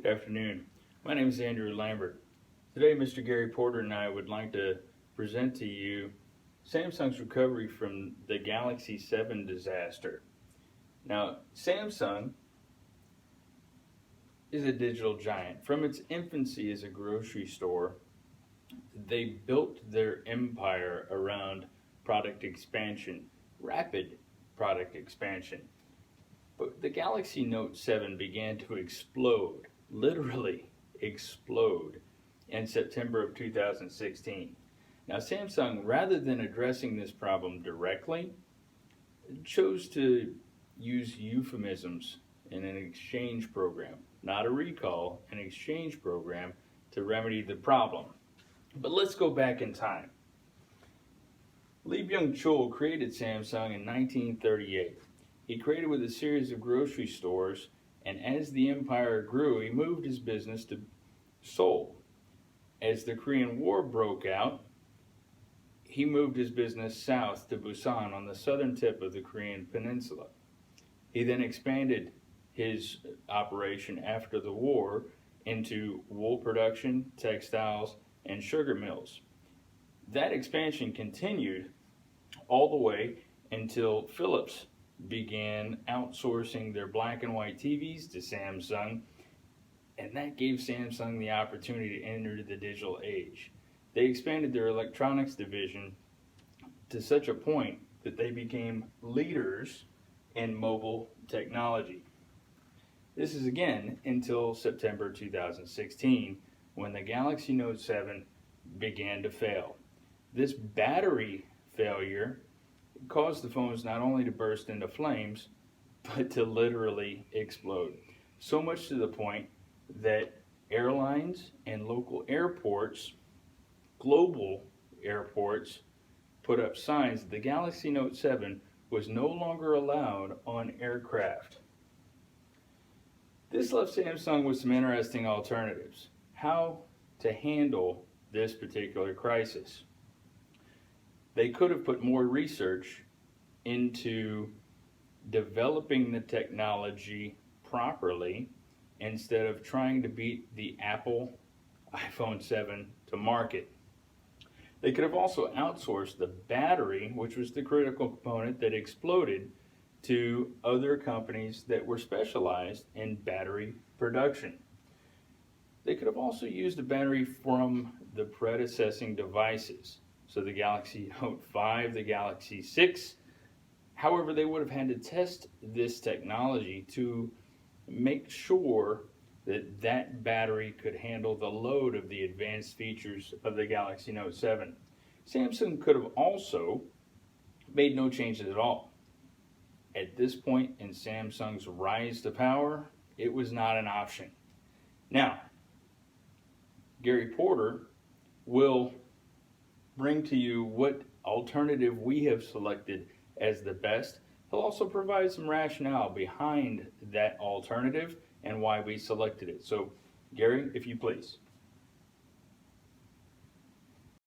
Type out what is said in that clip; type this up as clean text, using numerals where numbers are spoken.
Good afternoon. My name is Andrew Lambert. Today, Mr. Gary Porter and I would like to present to you Samsung's recovery from the Galaxy 7 disaster. Now, Samsung is a digital giant. From its infancy as a grocery store, they built their empire around product expansion, rapid product expansion. But the Galaxy Note 7 began to explode, literally explode, in September of 2016. Now, Samsung, rather than addressing this problem directly, chose to use euphemisms in an exchange program, not a recall, an exchange program to remedy the problem. But let's go back in time. Lee Byung-chul created Samsung in 1938. He created with a series of grocery stores, and as the empire grew, he moved his business to Seoul. As the Korean War broke out, he moved his business south to Busan on the southern tip of the Korean peninsula. He then expanded his operation after the war into wool production, textiles, and sugar mills. That expansion continued all the way until Philips began outsourcing their black and white TVs to Samsung, and that gave Samsung the opportunity to enter the digital age. They expanded their electronics division to such a point that they became leaders in mobile technology. This is again until September 2016, when the Galaxy Note 7 began to fail. This battery failure caused the phones not only to burst into flames, but to literally explode. So much to the point that airlines and local airports, global airports, put up signs that the Galaxy Note 7 was no longer allowed on aircraft. This left Samsung with some interesting alternatives. How to handle this particular crisis. They could have put more research into developing the technology properly instead of trying to beat the Apple iPhone 7 to market. They could have also outsourced the battery, which was the critical component that exploded, to other companies that were specialized in battery production. They could have also used a battery from the predecessing devices. So the Galaxy Note 5, the Galaxy 6. However, they would have had to test this technology to make sure that that battery could handle the load of the advanced features of the Galaxy Note 7. Samsung could have also made no changes at all. At this point in Samsung's rise to power, it was not an option. Now, Gary Porter will bring to you what alternative we have selected as the best. He'll also provide some rationale behind that alternative and why we selected it. So, Gary, if you please.